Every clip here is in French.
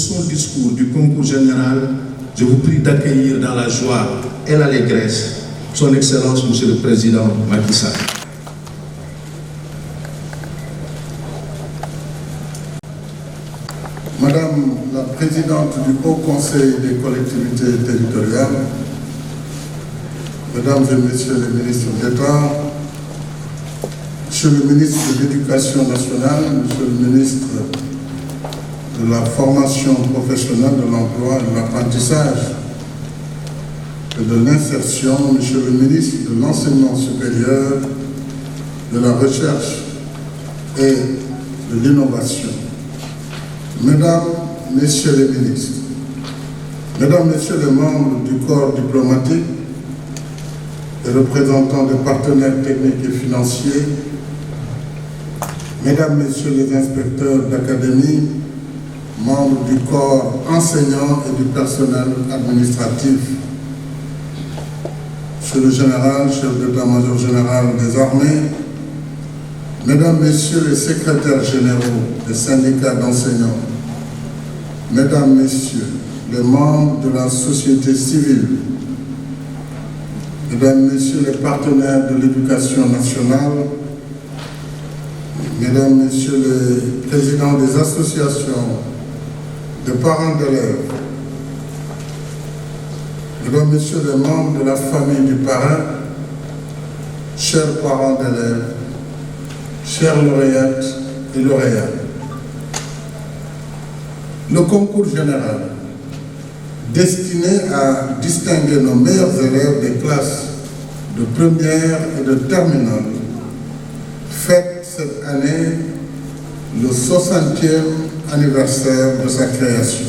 son discours du concours général, je vous prie d'accueillir dans la joie et l'allégresse Son Excellence, Monsieur le Président Macky Sall. Madame la Présidente du Haut Conseil des collectivités territoriales, Mesdames et Messieurs les ministres d'État, Monsieur le ministre de l'Éducation nationale, Monsieur le ministre de la formation professionnelle, de l'emploi et de l'apprentissage et de l'insertion, Monsieur le ministre de l'Enseignement supérieur, de la recherche et de l'innovation, Mesdames, Messieurs les ministres, Mesdames, Messieurs les membres du corps diplomatique et représentants des partenaires techniques et financiers, Mesdames, Messieurs les inspecteurs d'académie, membres du corps enseignant et du personnel administratif, Monsieur le Général, chef d'état-major général des armées, Mesdames, Messieurs les secrétaires généraux des syndicats d'enseignants, Mesdames, Messieurs les membres de la société civile, Mesdames, Messieurs les partenaires de l'éducation nationale, Mesdames, Messieurs les présidents des associations de parents d'élèves, Mesdames, Messieurs les membres de la famille du parrain, chers parents d'élèves, chères lauréates et lauréats, le concours général destiné à distinguer nos meilleurs élèves des classes de première et de terminale fête cette année le 60e anniversaire de sa création.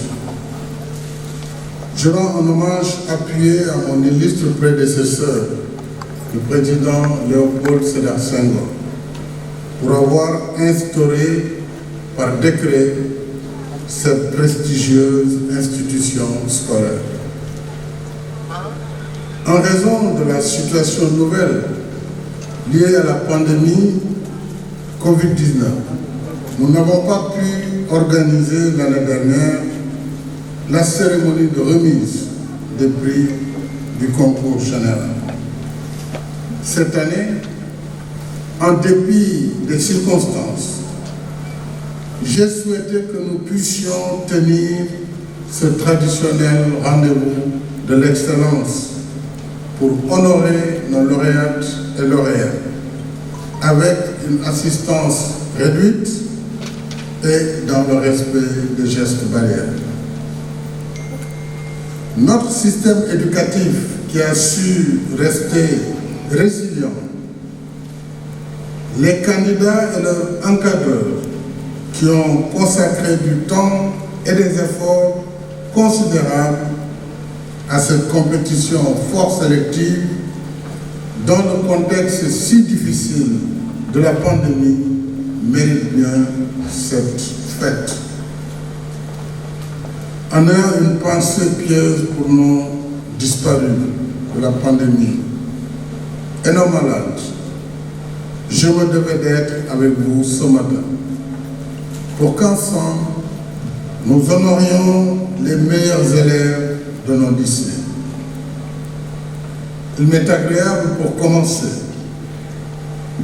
Je rends un hommage appuyé à mon illustre prédécesseur, le président Léopold Sédar Senghor, pour avoir instauré par décret cette prestigieuse institution scolaire. En raison de la situation nouvelle liée à la pandémie Covid-19, nous n'avons pas pu organiser l'année dernière la cérémonie de remise des prix du concours général. Cette année, en dépit des circonstances, j'ai souhaité que nous puissions tenir ce traditionnel rendez-vous de l'excellence pour honorer nos lauréates et lauréats avec une assistance réduite et dans le respect des gestes barrières. Notre système éducatif qui a su rester résilient, les candidats et leurs encadreurs qui ont consacré du temps et des efforts considérables à cette compétition fort sélective dans le contexte si difficile de la pandémie méritent bien cette fête. En ayant une pensée pieuse pour nos disparus de la pandémie et nos malades, je me devais d'être avec vous ce matin pour qu'ensemble, nous honorions les meilleurs élèves de nos lycées. Il m'est agréable, pour commencer,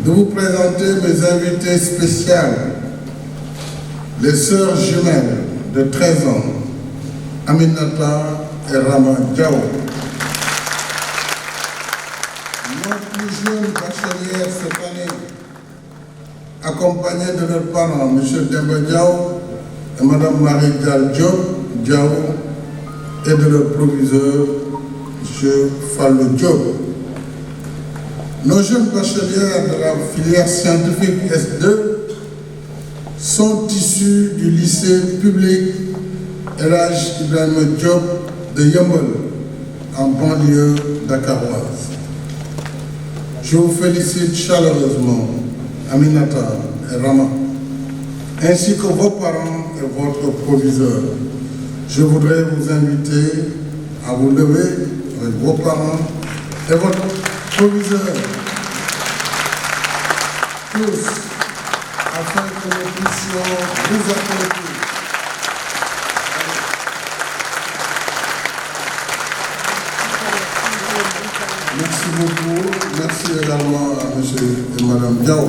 de vous présenter mes invités spéciales, les sœurs jumelles de 13 ans, Aminata et Rama Diao. Nos plus jeunes bachelières cette année, accompagnés de leurs parents, M. Demba Diao et Mme Marie-Dial Diao, et de leur proviseur, M. Fallo Diop. Nos jeunes bachelières de la filière scientifique S2 sont issus du lycée public Elhadji Ibrahima Diop de Yeumbeul, en banlieue dakaroise. Je vous félicite chaleureusement, Aminata et Rama, ainsi que vos parents et votre proviseur. Je voudrais vous inviter à vous lever avec vos parents et votre proviseur, tous, afin que nous puissions vous applaudir. Merci beaucoup. Merci également à M. et Mme Diao,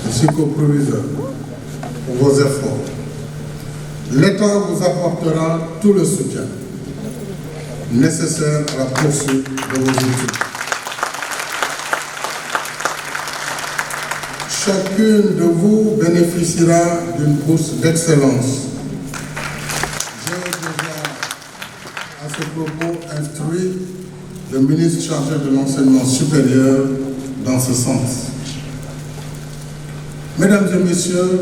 ainsi qu'au proviseur, pour vos efforts. L'État vous apportera tout le soutien nécessaire à la poursuite de vos études. Chacune de vous bénéficiera d'une bourse d'excellence. J'ai déjà, à ce propos, instruit le ministre chargé de l'enseignement supérieur dans ce sens. Mesdames et messieurs,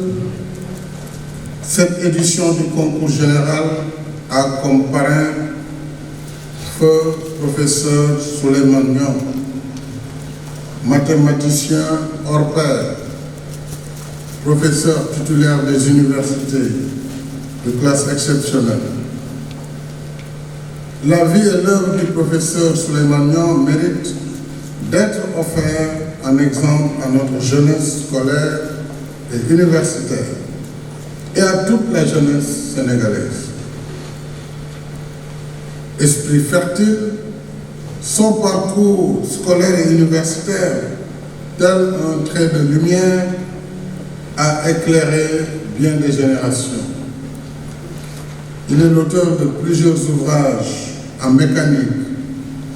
cette édition du concours général a comme parrain feu professeur Souleymane Niang, mathématicien hors pair, professeur titulaire des universités de classe exceptionnelle. La vie et l'œuvre du professeur Souleymane Niang méritent d'être offert en exemple à notre jeunesse scolaire et universitaire et à toute la jeunesse sénégalaise. Esprit fertile, son parcours scolaire et universitaire, tel un trait de lumière, a éclairé bien des générations. Il est l'auteur de plusieurs ouvrages en mécanique,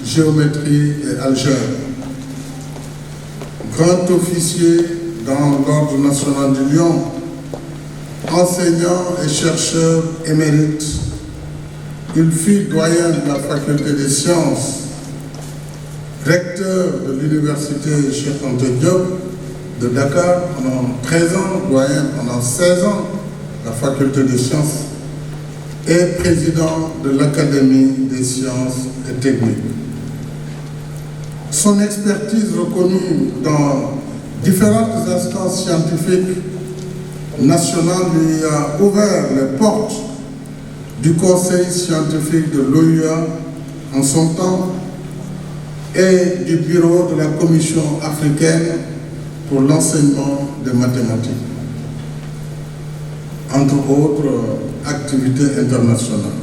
géométrie et algèbre. Grand officier dans l'Ordre national du Lion, enseignant et chercheur émérite, il fut doyen de la faculté des sciences, recteur de l'université Cheikh Anta Diop de Dakar pendant 13 ans, doyen pendant 16 ans, la faculté des sciences, et président de l'Académie des sciences et techniques. Son expertise reconnue dans différentes instances scientifiques nationales lui a ouvert les portes du Conseil scientifique de l'OUA en son temps et du bureau de la Commission africaine pour l'enseignement des mathématiques, entre autres activités internationales.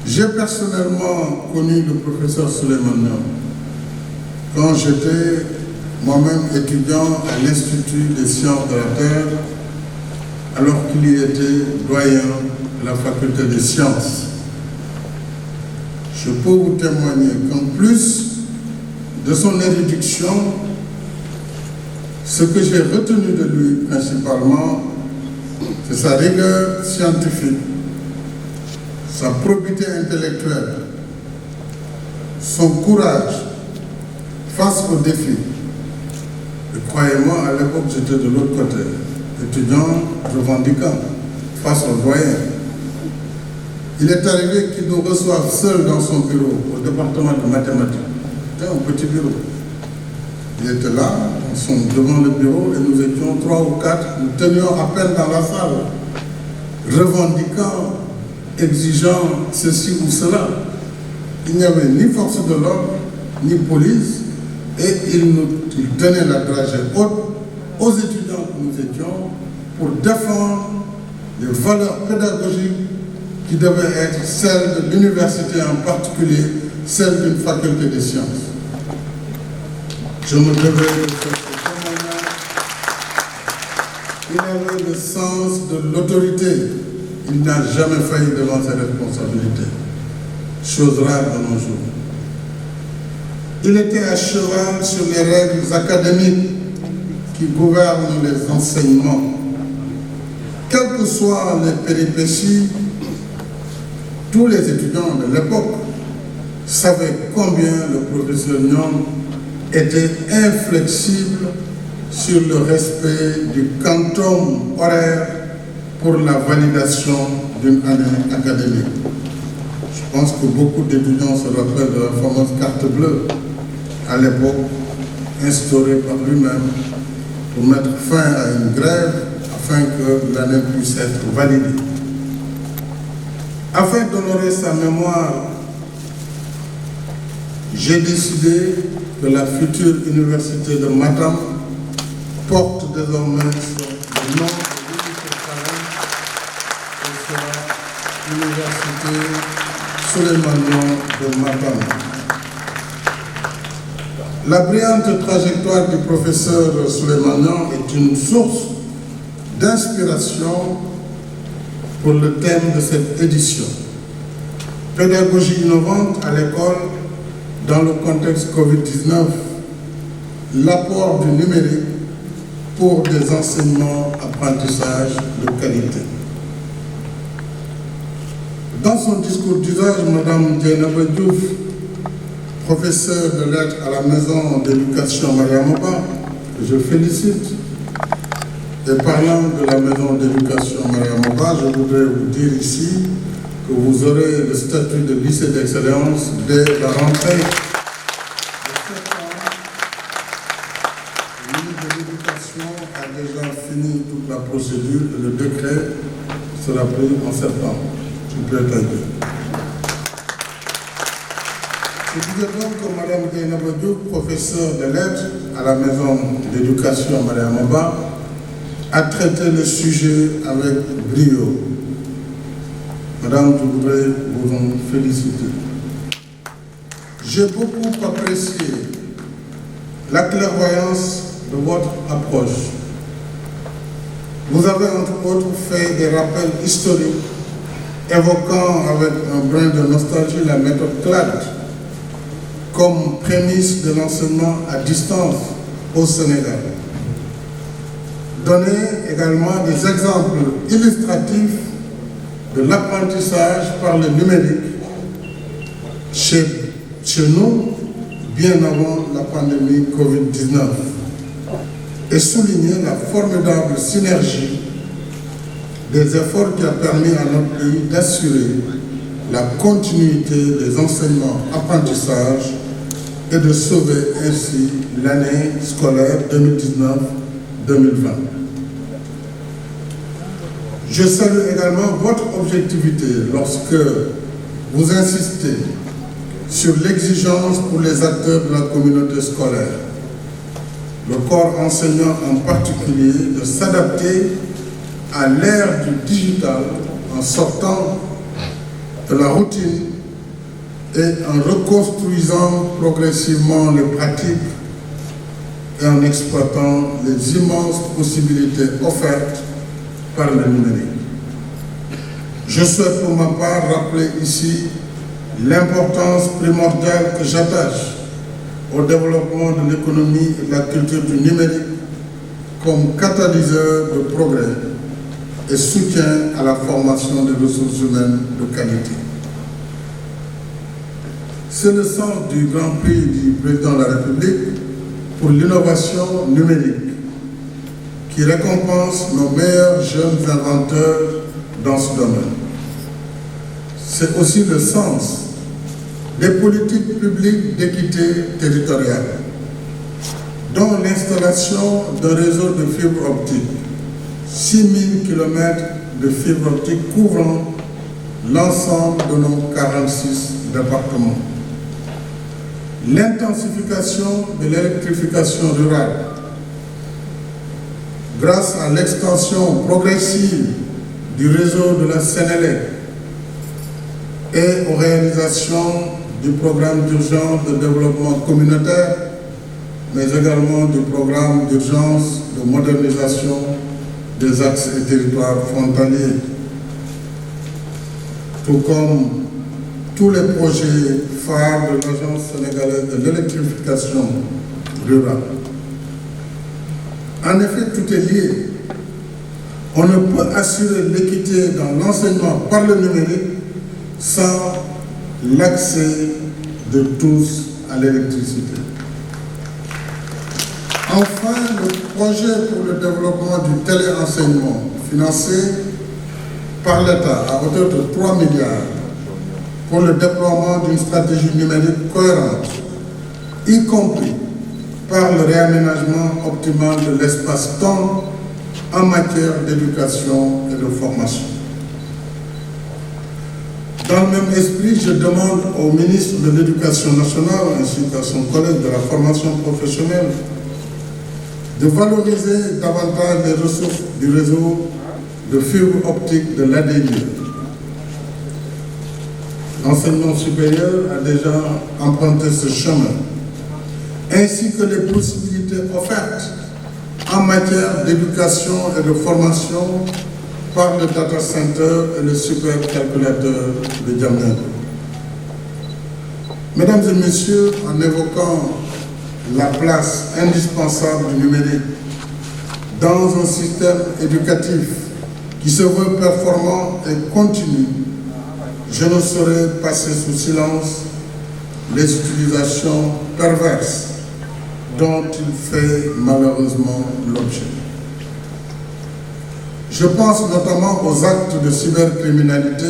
J'ai personnellement connu le professeur Souleymane Niang quand j'étais moi-même étudiant à l'Institut des sciences de la Terre, alors qu'il y était doyen de la faculté des sciences. Je peux vous témoigner qu'en plus de son érudition, ce que j'ai retenu de lui principalement, c'est sa rigueur scientifique, sa probité intellectuelle, son courage face aux défis. Et croyez-moi, à l'époque, j'étais de l'autre côté, étudiant revendiquant face aux doyens. Il est arrivé qu'il nous reçoive seul dans son bureau, au département de mathématiques. C'était un petit bureau. Il était là, devant le bureau, et nous étions 3 ou 4, nous tenions à peine dans la salle, revendiquant, exigeant ceci ou cela. Il n'y avait ni force de l'ordre, ni police, et il tenait la dragée haute aux étudiants que nous étions pour défendre les valeurs pédagogiques qui devaient être celles de l'université, en particulier celles d'une faculté des sciences. Je me devais de faire ce témoignage. Il avait le sens de l'autorité. Il n'a jamais failli devant ses responsabilités. Chose rare de nos jours. Il était à cheval sur les règles académiques qui gouvernent les enseignements. Quelles que soient les péripéties, tous les étudiants de l'époque savaient combien le professeur Niang était inflexible sur le respect du quantum horaire pour la validation d'une année académique. Je pense que beaucoup d'étudiants se rappellent de la fameuse carte bleue à l'époque, instaurée par lui-même pour mettre fin à une grève afin que l'année puisse être validée. Afin d'honorer sa mémoire, j'ai décidé que la future université de Matam porte désormais le nom de l'université parrain, et sera l'université Souleymane Niang de Matam. La brillante trajectoire du professeur Souleymanian est une source d'inspiration pour le thème de cette édition. Pédagogie innovante à l'école dans le contexte Covid-19, l'apport du numérique pour des enseignements apprentissages de qualité. Dans son discours d'usage, Mme Dieynaba Diouf, professeure de lettres à la maison d'éducation Mariama Ba, que je félicite, et parlant de la maison d'éducation Mariama Ba, je voudrais vous dire ici que vous aurez le statut de lycée d'excellence dès la rentrée de septembre. Le ministre de l'Éducation a déjà fini toute la procédure et le décret sera pris en septembre. Je plaît à Dieu. Je disais donc que Mme Dieynaba Diouf, professeure de lettres à la maison d'éducation Mariama Ba, a traité le sujet avec brio. Madame, je voudrais vous en féliciter. J'ai beaucoup apprécié la clairvoyance de votre approche. Vous avez entre autres fait des rappels historiques évoquant avec un brin de nostalgie la méthode CLAD comme prémisse de l'enseignement à distance au Sénégal. Donnez également des exemples illustratifs de l'apprentissage par le numérique chez nous, bien avant la pandémie Covid-19, et souligner la formidable synergie des efforts qui a permis à notre pays d'assurer la continuité des enseignements apprentissages et de sauver ainsi l'année scolaire 2019-2020. Je salue également votre objectivité lorsque vous insistez sur l'exigence pour les acteurs de la communauté scolaire, le corps enseignant en particulier, de s'adapter à l'ère du digital en sortant de la routine et en reconstruisant progressivement les pratiques et en exploitant les immenses possibilités offertes par le numérique. Je souhaite pour ma part rappeler ici l'importance primordiale que j'attache au développement de l'économie et de la culture du numérique comme catalyseur de progrès et soutien à la formation des ressources humaines de qualité. C'est le sens du Grand Prix du Président de la République pour l'innovation numérique, qui récompense nos meilleurs jeunes inventeurs dans ce domaine. C'est aussi le sens des politiques publiques d'équité territoriale, dont l'installation d'un réseau de fibres optiques, 6000 km de fibres optiques couvrant l'ensemble de nos 46 départements. L'intensification de l'électrification rurale, grâce à l'extension progressive du réseau de la Sénélec et aux réalisations du programme d'urgence de développement communautaire, mais également du programme d'urgence de modernisation des axes et territoires frontaliers, tout comme tous les projets phares de l'Agence sénégalaise de l'électrification rurale. En effet, tout est lié. On ne peut assurer l'équité dans l'enseignement par le numérique sans l'accès de tous à l'électricité. Enfin, le projet pour le développement du téléenseignement financé par l'État à hauteur de 3 milliards pour le déploiement d'une stratégie numérique cohérente, y compris par le réaménagement optimal de l'espace-temps en matière d'éducation et de formation. Dans le même esprit, je demande au ministre de l'Éducation nationale ainsi qu'à son collègue de la formation professionnelle de valoriser davantage les ressources du réseau de fibres optiques de l'ADIE. L'enseignement supérieur a déjà emprunté ce chemin ainsi que les possibilités offertes en matière d'éducation et de formation par le data center et le supercalculateur de Diamniadio. Mesdames et messieurs, en évoquant la place indispensable du numérique dans un système éducatif qui se veut performant et continu, je ne saurais passer sous silence les utilisations perverses dont il fait malheureusement l'objet. Je pense notamment aux actes de cybercriminalité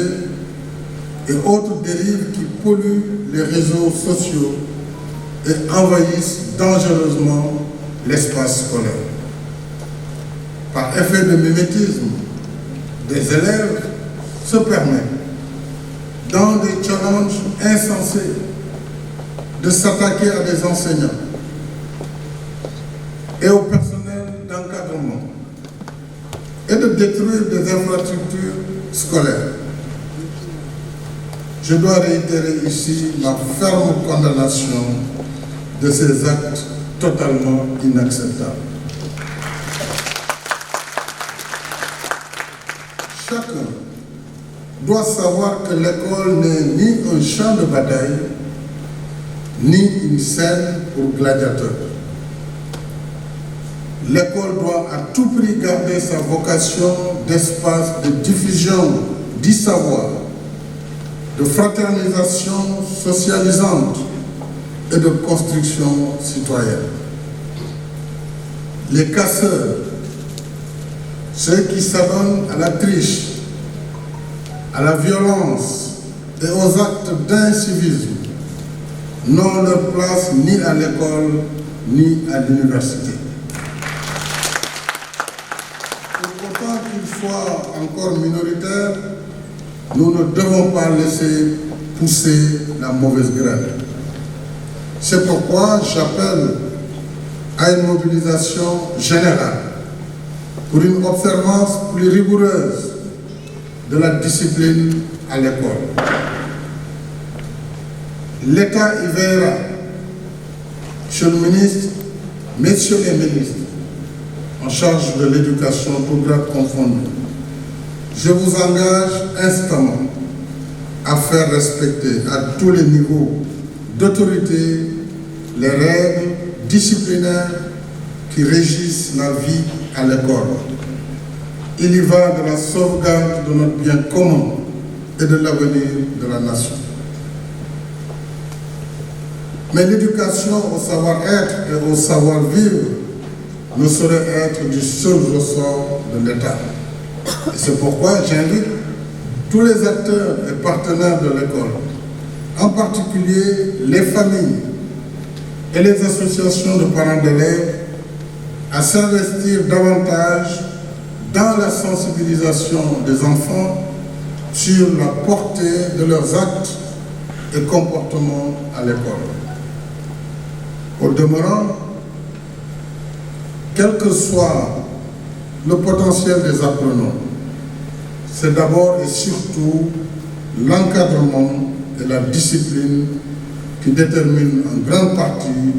et autres dérives qui polluent les réseaux sociaux et envahissent dangereusement l'espace scolaire. Par effet de mimétisme, des élèves se permettent, dans des challenges insensés, de s'attaquer à des enseignants et au personnel d'encadrement et de détruire des infrastructures scolaires. Je dois réitérer ici ma ferme condamnation de ces actes totalement inacceptables. Chacun doit savoir que l'école n'est ni un champ de bataille, ni une scène pour gladiateurs. L'école doit à tout prix garder sa vocation d'espace de diffusion du savoir, de fraternisation socialisante et de construction citoyenne. Les casseurs, ceux qui s'adonnent à la triche, à la violence et aux actes d'incivisme, n'ont leur place ni à l'école ni à l'université. Pour autant qu'ils soient encore minoritaires, nous ne devons pas laisser pousser la mauvaise graine. C'est pourquoi j'appelle à une mobilisation générale pour une observance plus rigoureuse de la discipline à l'école. L'État y veillera. Monsieur le ministre, messieurs les ministres, en charge de l'éducation, tout grade confondu, je vous engage instamment à faire respecter à tous les niveaux d'autorité les règles disciplinaires qui régissent la vie à l'école. Il y va de la sauvegarde de notre bien commun et de l'avenir de la nation. Mais l'éducation au savoir-être et au savoir-vivre ne saurait être du seul ressort de l'État. Et c'est pourquoi j'invite tous les acteurs et partenaires de l'école, en particulier les familles et les associations de parents d'élèves, à s'investir davantage dans la sensibilisation des enfants sur la portée de leurs actes et comportements à l'école. Au demeurant, quel que soit le potentiel des apprenants, c'est d'abord et surtout l'encadrement et la discipline qui déterminent en grande partie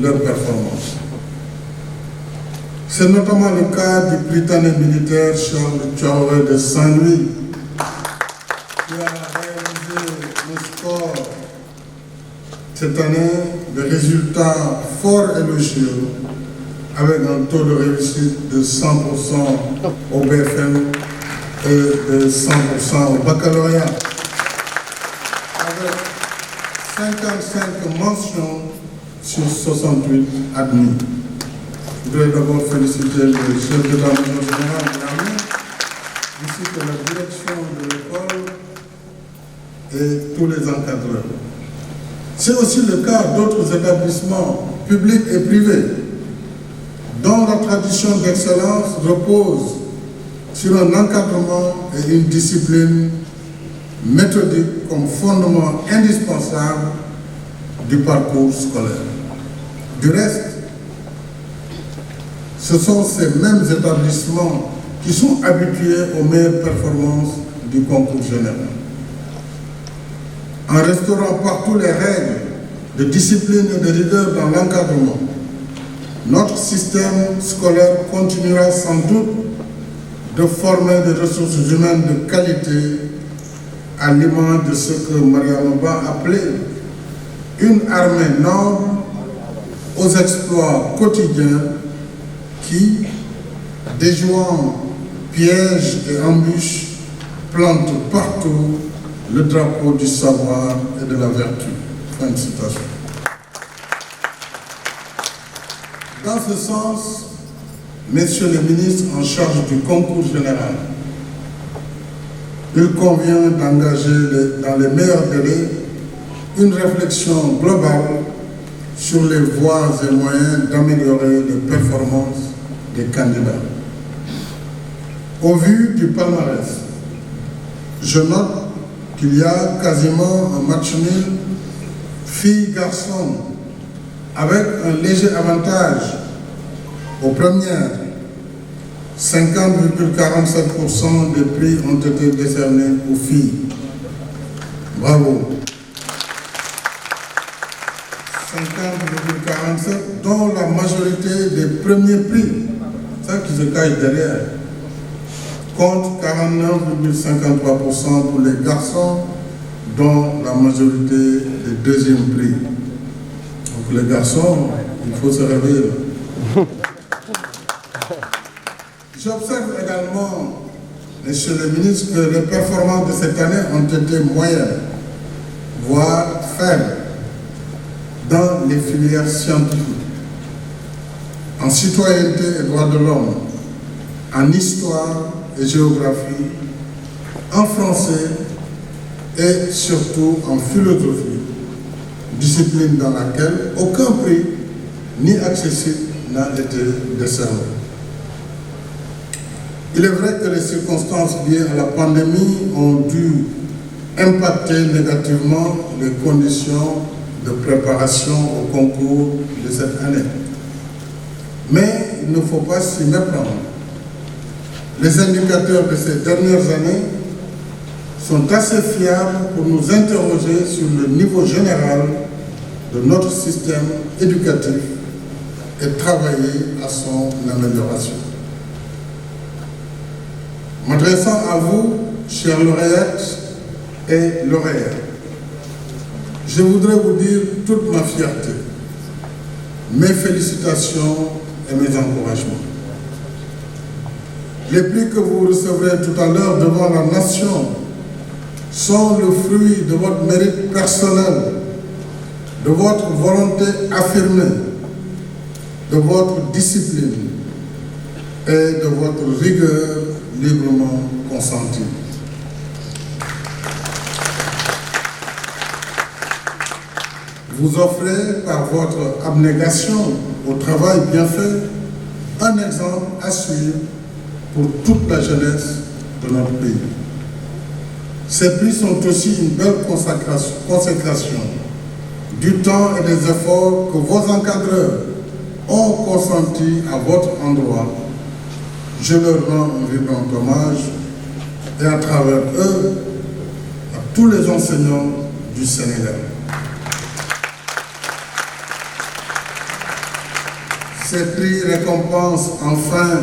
leur performance. C'est notamment le cas du Britannique militaire Charles Thiaoué de Saint-Louis, qui a réalisé le score cette année de résultats fort élogieux, avec un taux de réussite de 100% au BFM et de 100% au baccalauréat, avec 55 mentions sur 68 admis. Je voudrais d'abord féliciter le chef d'état-major général de l'armée, ainsi que la direction de l'école et tous les encadreurs. C'est aussi le cas d'autres établissements publics et privés dont la tradition d'excellence repose sur un encadrement et une discipline méthodique comme fondement indispensable du parcours scolaire. Du reste, ce sont ces mêmes établissements qui sont habitués aux meilleures performances du concours général. En restaurant partout les règles de discipline et de rigueur dans l'encadrement, notre système scolaire continuera sans doute de former des ressources humaines de qualité à l'image de ce que Mariama Ba appelait une armée noble aux exploits quotidiens qui, déjouant pièges et embûches, plante partout le drapeau du savoir et de la vertu. Fin de citation. Dans ce sens, messieurs les ministres en charge du concours général, il convient d'engager dans les meilleurs délais une réflexion globale sur les voies et moyens d'améliorer les performances des candidats. Au vu du palmarès, je note qu'il y a quasiment un match nul filles-garçons avec un léger avantage aux premières. 50,47% des prix ont été décernés aux filles. Bravo. 50,47%, dont la majorité des premiers prix, ça qui se cache derrière, contre 49,53% pour les garçons, dont la majorité des deuxièmes prix. Donc les garçons, il faut se réveiller. J'observe également, messieurs les ministres, que les performances de cette année ont été moyennes, voire faibles, dans les filières scientifiques, en citoyenneté et droits de l'homme, en histoire et géographie, en français et surtout en philosophie, discipline dans laquelle aucun prix ni accessible n'a été décerné. Il est vrai que les circonstances liées à la pandémie ont dû impacter négativement les conditions de préparation au concours de cette année. Mais il ne faut pas s'y méprendre. Les indicateurs de ces dernières années sont assez fiables pour nous interroger sur le niveau général de notre système éducatif et travailler à son amélioration. M'adressant à vous, chers lauréates et lauréats, je voudrais vous dire toute ma fierté, mes félicitations et mes encouragements. Les prix que vous recevrez tout à l'heure devant la nation sont le fruit de votre mérite personnel, de votre volonté affirmée, de votre discipline et de votre rigueur librement consentie. Vous offrez par votre abnégation au travail bien fait un exemple à suivre pour toute la jeunesse de notre pays. Ces prix sont aussi une belle consécration du temps et des efforts que vos encadreurs ont consentis à votre endroit. Je leur rends un vibrant hommage et à travers eux, à tous les enseignants du Sénégal. Ces prix récompensent enfin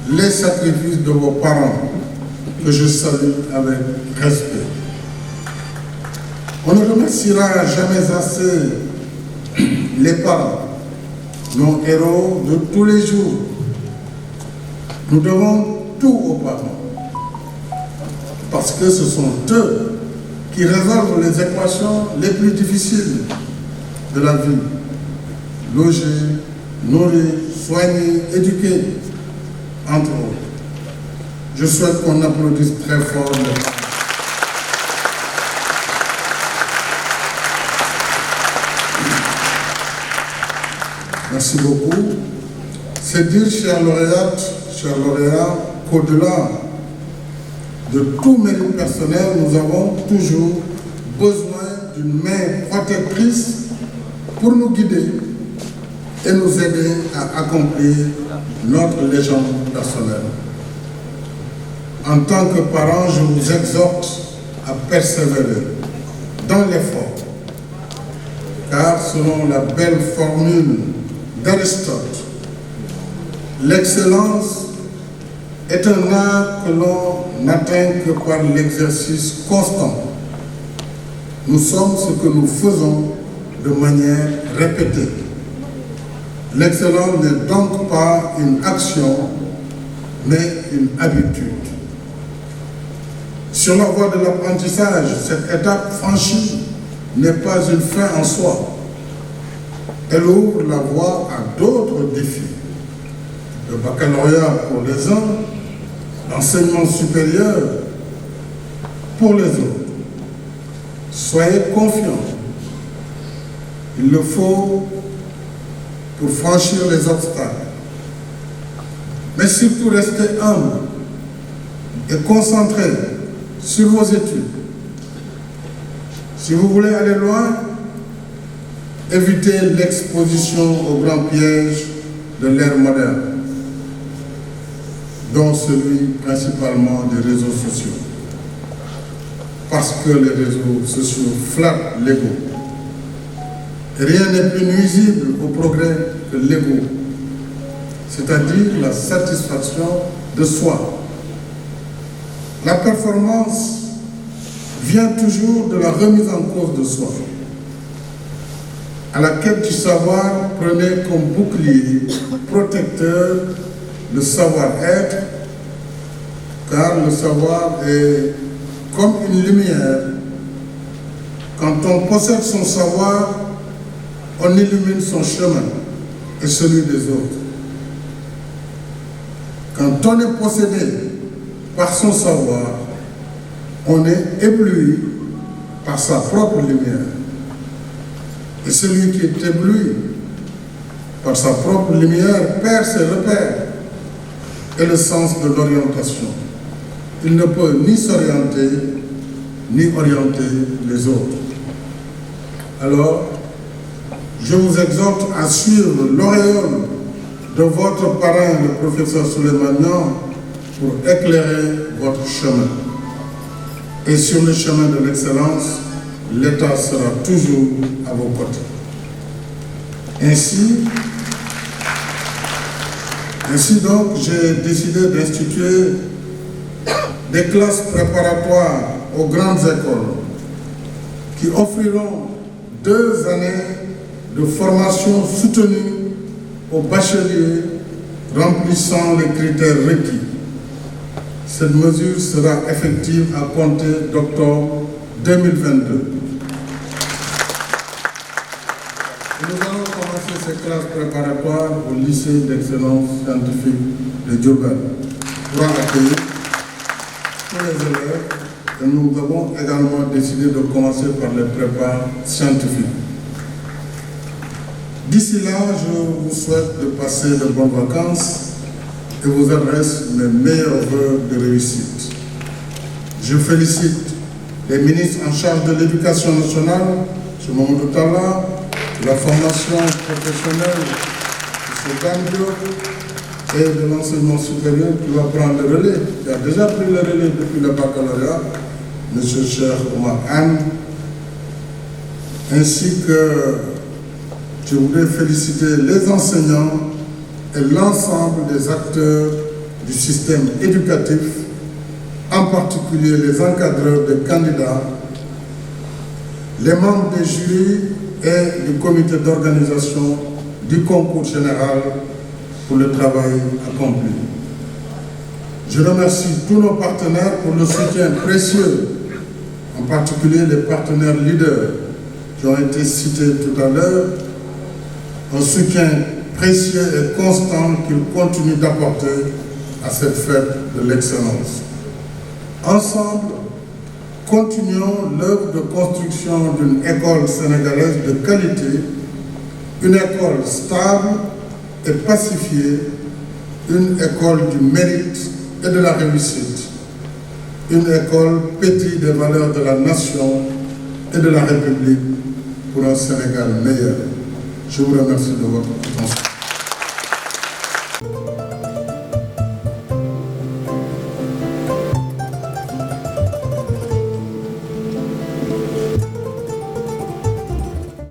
les sacrifices de vos parents, que je salue avec respect. On ne remerciera jamais assez les parents, nos héros de tous les jours. Nous devons tout aux parents, parce que ce sont eux qui résolvent les équations les plus difficiles de la vie. Loger, nourrir, soigner, éduquer, entre autres. Je souhaite qu'on applaudisse très fort les parents. Merci beaucoup. C'est dire, chers lauréates, chers lauréats, qu'au-delà de tout mérite personnel, nous avons toujours besoin d'une main protectrice pour nous guider et nous aider à accomplir notre légende personnelle. En tant que parent, je vous exhorte à persévérer dans l'effort car selon la belle formule d'Aristote, l'excellence est un art que l'on n'atteint que par l'exercice constant. Nous sommes ce que nous faisons de manière répétée. L'excellence n'est donc pas une action, mais une habitude. Sur la voie de l'apprentissage, cette étape franchie n'est pas une fin en soi. Elle ouvre la voie à d'autres défis. Le baccalauréat pour les uns, l'enseignement supérieur pour les autres. Soyez confiants. Il le faut pour franchir les obstacles. Mais surtout, restez humble et concentrés sur vos études. Si vous voulez aller loin, évitez l'exposition aux grands pièges de l'ère moderne, dont celui principalement des réseaux sociaux. Parce que les réseaux sociaux flattent l'ego. Rien n'est plus nuisible au progrès que l'ego, c'est-à-dire la satisfaction de soi. La performance vient toujours de la remise en cause de soi. À la quête du savoir, prenez comme bouclier protecteur le savoir-être, car le savoir est comme une lumière. Quand on possède son savoir, on illumine son chemin et celui des autres. Quand on est possédé par son savoir, on est ébloui par sa propre lumière. Et celui qui est ébloui par sa propre lumière perd ses repères et le sens de l'orientation. Il ne peut ni s'orienter, ni orienter les autres. Alors, je vous exhorte à suivre l'auréole de votre parrain, le professeur Souleymane, pour éclairer votre chemin. Et sur le chemin de l'excellence, l'État sera toujours à vos côtés. Ainsi donc, j'ai décidé d'instituer des classes préparatoires aux grandes écoles qui offriront 2 années de formation soutenue aux bacheliers remplissant les critères requis. Cette mesure sera effective à compter d'octobre 2022. Nous allons commencer ces classes préparatoires au lycée d'excellence scientifique de Diourbel pour accueillir tous les élèves. Et nous avons également décidé de commencer par les prépas scientifiques. D'ici là, je vous souhaite de passer de bonnes vacances et vous adresse mes meilleurs vœux de réussite. Je félicite les ministres en charge de l'éducation nationale, M. Mamadou Talla, de la formation professionnelle, M. Gambio, et de l'enseignement supérieur qui va prendre le relais. Il a déjà pris le relais depuis le baccalauréat, M. Cheikh Oumar Anne, ainsi que je voudrais féliciter les enseignants et l'ensemble des acteurs du système éducatif, en particulier les encadreurs des candidats, les membres des jurys et du comité d'organisation du concours général pour le travail accompli. Je remercie tous nos partenaires pour le soutien précieux, en particulier les partenaires leaders qui ont été cités tout à l'heure, un soutien précieux et constant qu'ils continuent d'apporter à cette fête de l'excellence. Ensemble, continuons l'œuvre de construction d'une école sénégalaise de qualité, une école stable et pacifiée, une école du mérite et de la réussite, une école pétrie des valeurs de la nation et de la République pour un Sénégal meilleur. Je vous remercie de votre attention.